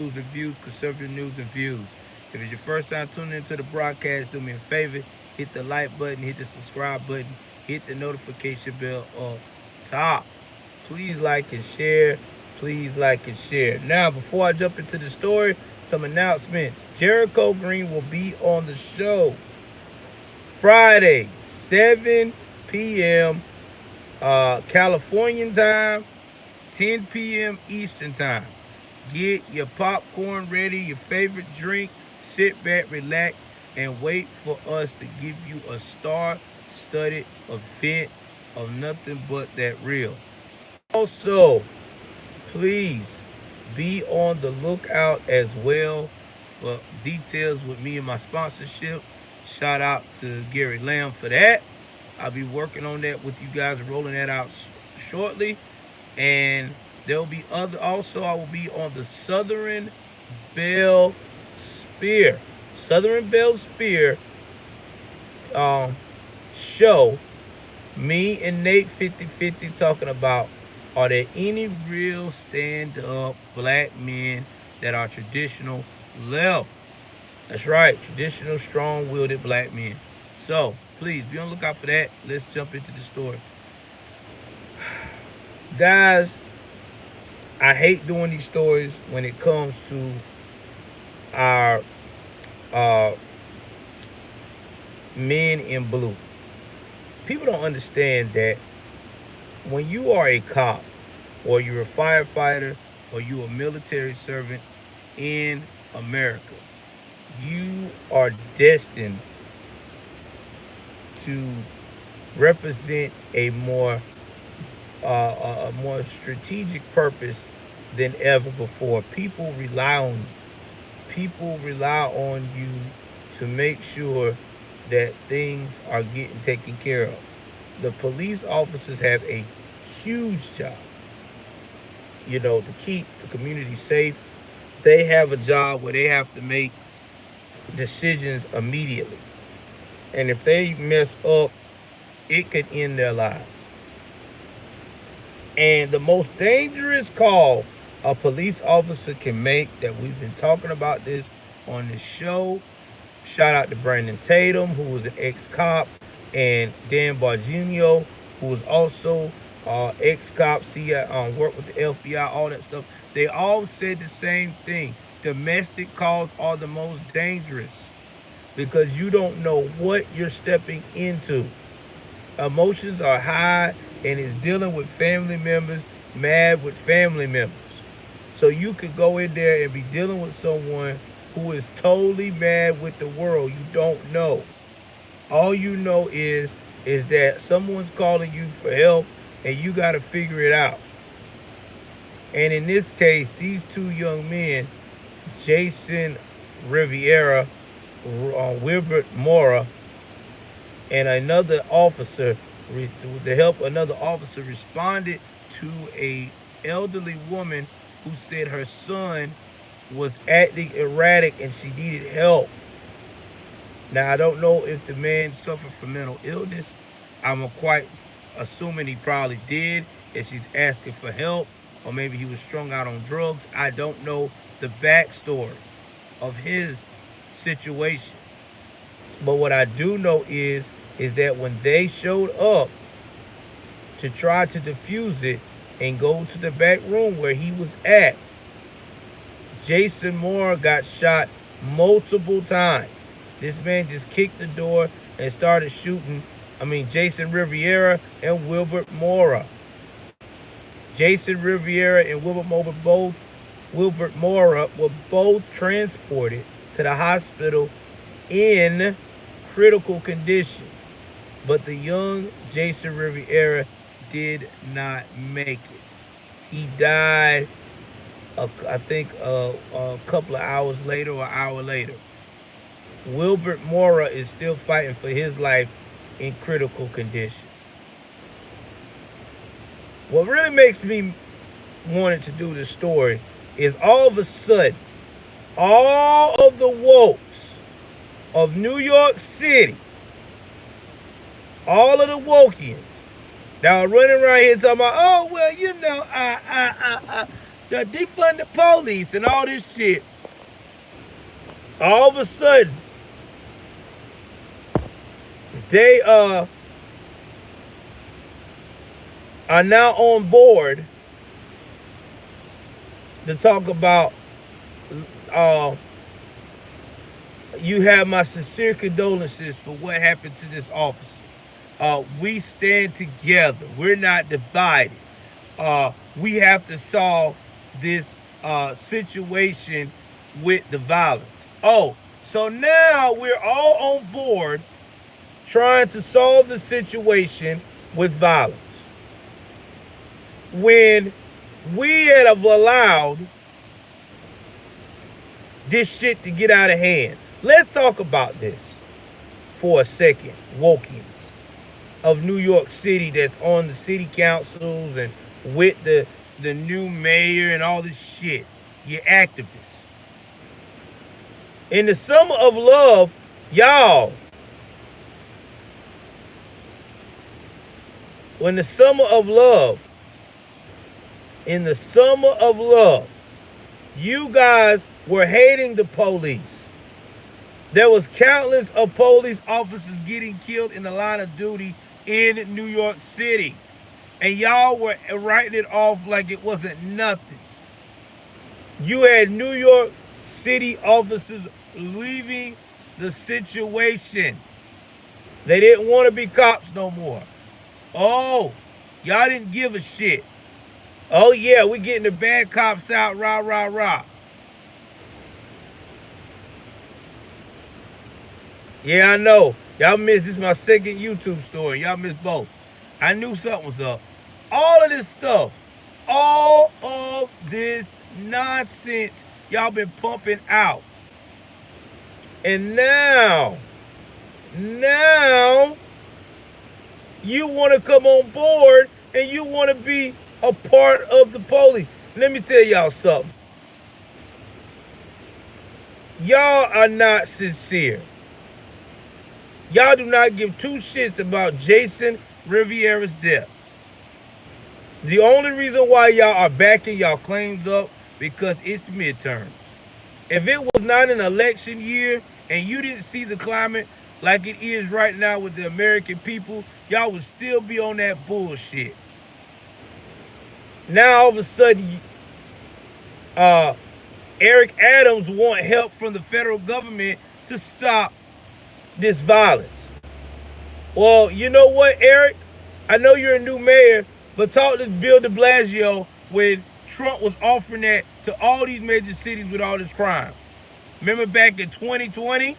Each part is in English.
News and Views, conservative news and views. If it's your first time tuning into the broadcast, do me a favor, hit the like button, hit the subscribe button, hit the notification bell up top. Please like and share. Please like and share. Now, before I jump into the story, some announcements. Jericho Green will be on the show Friday, 7 p.m. Californian time, 10 p.m. Eastern time. Get your popcorn ready, your favorite drink, sit back, relax, and wait for us to give you a star-studded event of nothing but that real. Also, please be on the lookout as well for details with me and my sponsorship. Shout out to Gary Lamb for that. I'll be working on that with you guys, rolling that out shortly. And there'll be other. Also, I will be on the Bell Spear, Southern Bell Spear um, show. Me and Nate 50/50 talking about, are there any real stand-up black men that are traditional left? That's right, traditional, strong-willed black men. So please be on the lookout for that. Let's jump into the story. Guys, I hate doing these stories when it comes to our uh, men in blue. People don't understand that when you are a cop, or you're a firefighter, or you're a military servant in America, you are destined to represent a more strategic purpose than ever before. People rely on you. People rely on you to make sure that things are getting taken care of. The police officers have a huge job, to keep the community safe. They have a job where they have to make decisions immediately. And if they mess up, it could end their lives. And the most dangerous call a police officer can make, that we've been talking about this on the show. Shout out to Brandon Tatum, who was an ex-cop, and Dan Barginio, who was also ex-cop, worked with the FBI, all that stuff. They all said the same thing. Domestic calls are the most dangerous because you don't know what you're stepping into. Emotions are high, and it's dealing with family members, mad with family members. So you could go in there and be dealing with someone who is totally mad with the world. You don't know. All you know is that someone's calling you for help, and you got to figure it out. And in this case, these two young men, Jason Rivera, Wilbert Mora, and another officer, to help another officer, responded to a elderly woman who said her son was acting erratic and she needed help. Now, I don't know if the man suffered from mental illness. I'm quite assuming he probably did, if she's asking for help, or maybe he was strung out on drugs. I don't know the backstory of his situation. But what I do know is that when they showed up to try to defuse it and go to the back room where he was at, Jason Moore got shot multiple times. This man just kicked the door and started shooting. Jason Rivera and Wilbert Mora. Jason Rivera and Wilbert Mora were both transported to the hospital in critical condition. But the young Jason Rivera did not make it. He died, I think, a couple of hours later or an hour later. Wilbert Mora is still fighting for his life in critical condition. What really makes me wanted to do this story is all of a sudden, all of the wokes of New York City, all of the wokians that are running around here talking about, oh, well, defund the police and all this shit. All of a sudden, they are now on board to talk about you have my sincere condolences for what happened to this officer. We stand together. We're not divided. We have to solve this situation with the violence. Oh, so now we're all on board trying to solve the situation with violence. When we have allowed this shit to get out of hand. Let's talk about this for a second. Wokians of New York City that's on the city councils and with the new mayor and all this shit. You're activists. In the summer of love, y'all, in the summer of love, you guys were hating the police. There was countless of police officers getting killed in the line of duty in New York City. And y'all were writing it off like it wasn't nothing. You had New York City officers leaving the situation. They didn't want to be cops no more. Oh, y'all didn't give a shit. Oh yeah, we getting the bad cops out, rah, rah, rah. Yeah, I know. Y'all missed, this is my second YouTube story. Y'all missed both. I knew something was up. All of this stuff, all of this nonsense y'all been pumping out. And now, you want to come on board and you want to be a part of the police. Let me tell y'all something. Y'all are not sincere. Y'all do not give two shits about Jason Rivera's death. The only reason why y'all are backing y'all claims up because it's midterms. If it was not an election year and you didn't see the climate like it is right now with the American people, y'all would still be on that bullshit. Now all of a sudden, Eric Adams want help from the federal government to stop this violence. Well, you know what, Eric? I know you're a new mayor, but talk to Bill de Blasio when Trump was offering that to all these major cities with all this crime. Remember back in 2020,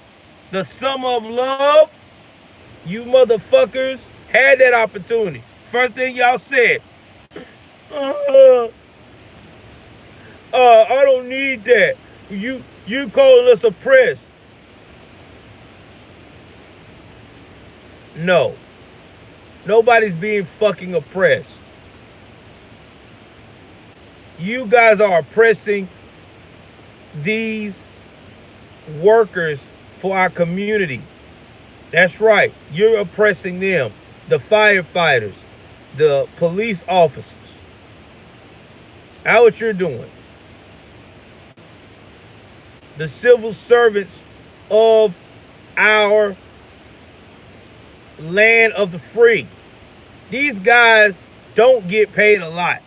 the summer of love? You motherfuckers had that opportunity. First thing y'all said, I don't need that. You calling us oppressed. No. Nobody's being fucking oppressed. You guys are oppressing these workers for our community. That's right. You're oppressing them. The firefighters, the police officers. That's what you're doing. The civil servants of our land of the free. These guys don't get paid a lot.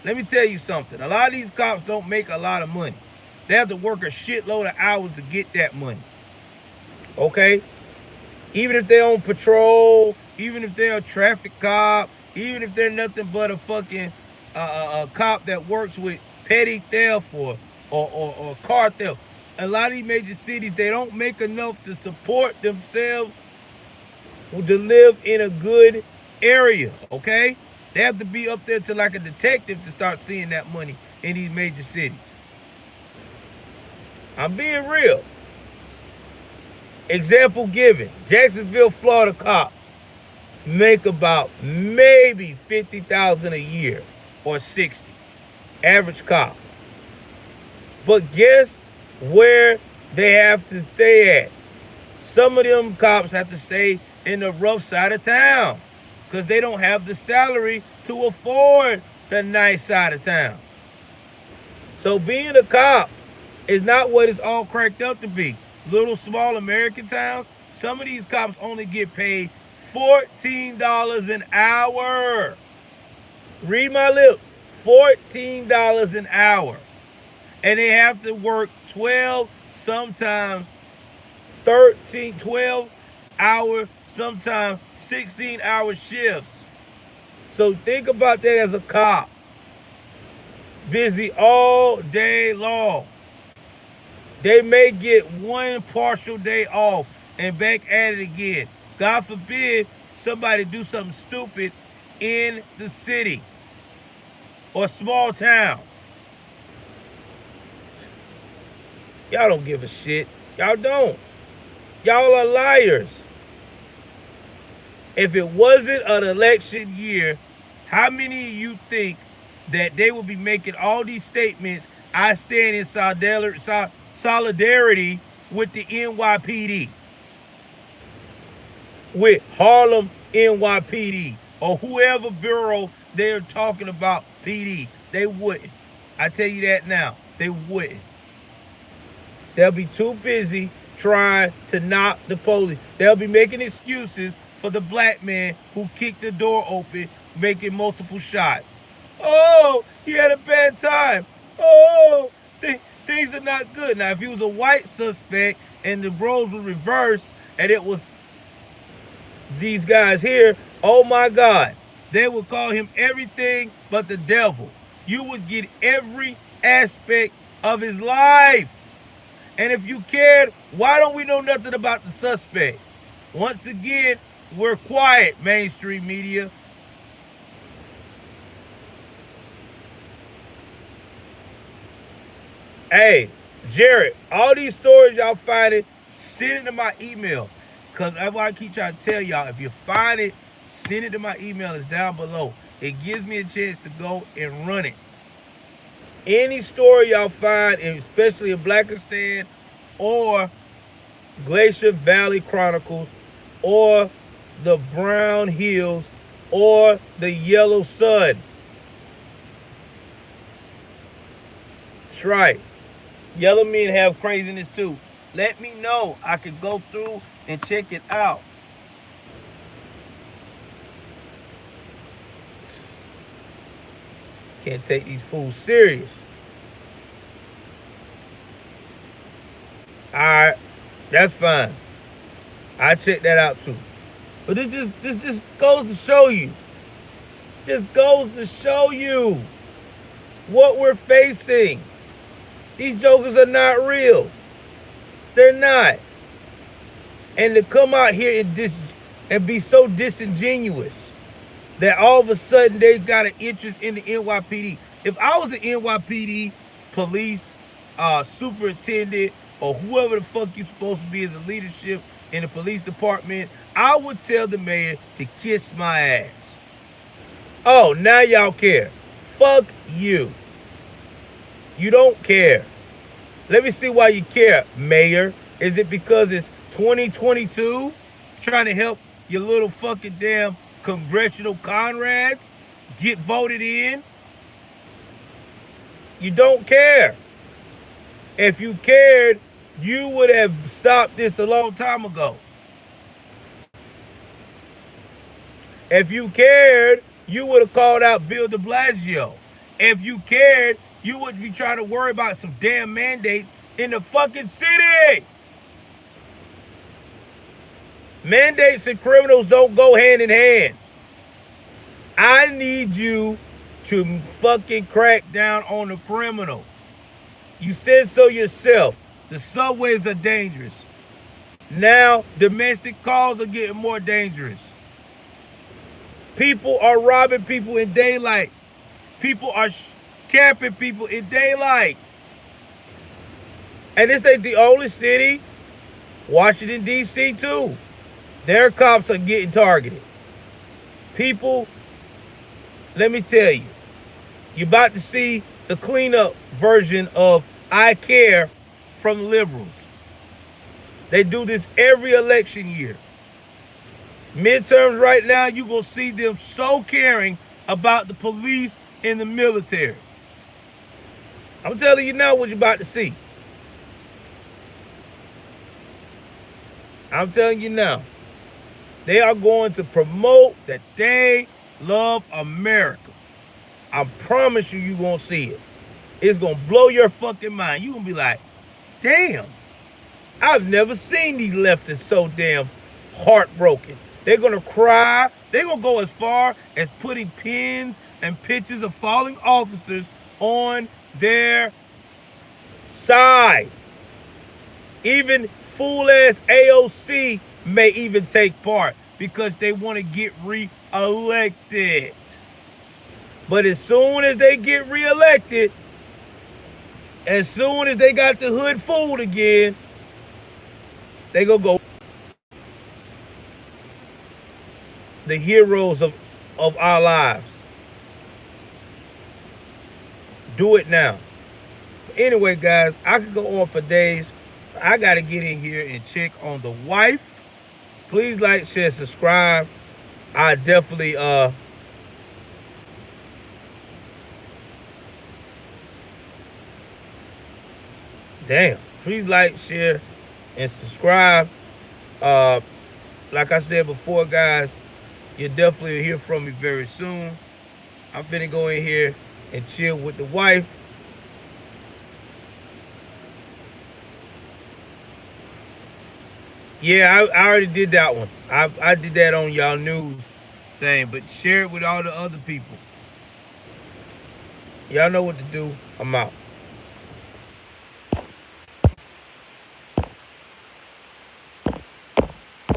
Let me tell you something. A lot of these cops don't make a lot of money. They have to work a shitload of hours to get that money. Okay? Even if they're on patrol, even if they're a traffic cop, even if they're nothing but a fucking a cop that works with petty theft or car theft. A lot of these major cities, they don't make enough to support themselves to live in a good area, okay? They have to be up there to like a detective to start seeing that money in these major cities. I'm being real. Example given, Jacksonville, Florida cops make about maybe $50,000 a year or 60, average cop. But guess where they have to stay at? Some of them cops have to stay in the rough side of town because they don't have the salary to afford the nice side of town. So being a cop is not what it's all cracked up to be. Little small American towns, some of these cops only get paid $14 an hour. Read my lips. $14 an hour. And they have to work 12, sometimes 13, 12-hour, sometimes 16-hour shifts. So think about that as a cop. Busy all day long. They may get one partial day off and back at it again. God forbid somebody do something stupid in the city or small town. Y'all don't give a shit. Y'all don't. Y'all are liars. If it wasn't an election year, how many of you think that they would be making all these statements? I stand in solidarity with the NYPD, with Harlem NYPD, or whoever bureau they're talking about PD. They wouldn't. I tell you that now. They wouldn't. They'll be too busy trying to knock the police. They'll be making excuses for the black man who kicked the door open, making multiple shots. Oh, he had a bad time. Oh, things are not good. Now, if he was a white suspect and the roles were reversed and it was these guys here, oh my God, they would call him everything but the devil. You would get every aspect of his life. And if you cared, why don't we know nothing about the suspect? Once again, we're quiet, mainstream media. Hey, Jared, all these stories y'all find it, send it to my email. Because that's why I keep trying to tell y'all, if you find it, send it to my email. It's down below. It gives me a chance to go and run it. Any story y'all find, especially in Blackistan or Glacier Valley Chronicles or the Brown Hills or the Yellow Sun. That's right. Yellow men have craziness too. Let me know. I could go through and check it out. Can't take these fools serious. Alright, that's fine. I check that out too. But this just goes to show you. Just goes to show you what we're facing. These jokers are not real. They're not. And to come out here and be so disingenuous that all of a sudden they got an interest in the NYPD. If I was an NYPD police superintendent or whoever the fuck you're supposed to be as a leadership in the police department, I would tell the mayor to kiss my ass. Oh, now y'all care. Fuck you. You don't care. Let me see why you care, mayor. Is it because it's 2022? Trying to help your little fucking damn congressional comrades get voted in? You don't care. If you cared, you would have stopped this a long time ago. If you cared, you would have called out Bill de Blasio. If you cared, you wouldn't be trying to worry about some damn mandates in the fucking city. Mandates and criminals don't go hand in hand. I need you to fucking crack down on the criminal. You said so yourself. The subways are dangerous. Now, domestic calls are getting more dangerous. People are robbing people in daylight. People are camping people in daylight. And this ain't the only city. Washington, D.C. too. Their cops are getting targeted. People, let me tell you, you're about to see the cleanup version of I Care from liberals. They do this every election year. Midterms right now, you're going to see them so caring about the police and the military. I'm telling you now what you're about to see. I'm telling you now. They are going to promote that they love America. I promise you, you're going to see it. It's going to blow your fucking mind. You're going to be like, damn, I've never seen these leftists so damn heartbroken. They're going to cry. They're going to go as far as putting pins and pictures of falling officers on their side. Even fool-ass AOC may even take part because they want to get re-elected. But as soon as they get re-elected, as soon as they got the hood fooled again, they gonna go the heroes of our lives. Do it now. Anyway, guys, I could go on for days. I got to get in here and check on the wife. Please like, share, subscribe. I definitely please like, share, and subscribe. Like I said before, guys, you'll definitely hear from me very soon. I'm finna go in here and chill with the wife. Yeah, I already did that one. I did that on y'all news thing, but share it with all the other people. Y'all know what to do. I'm out.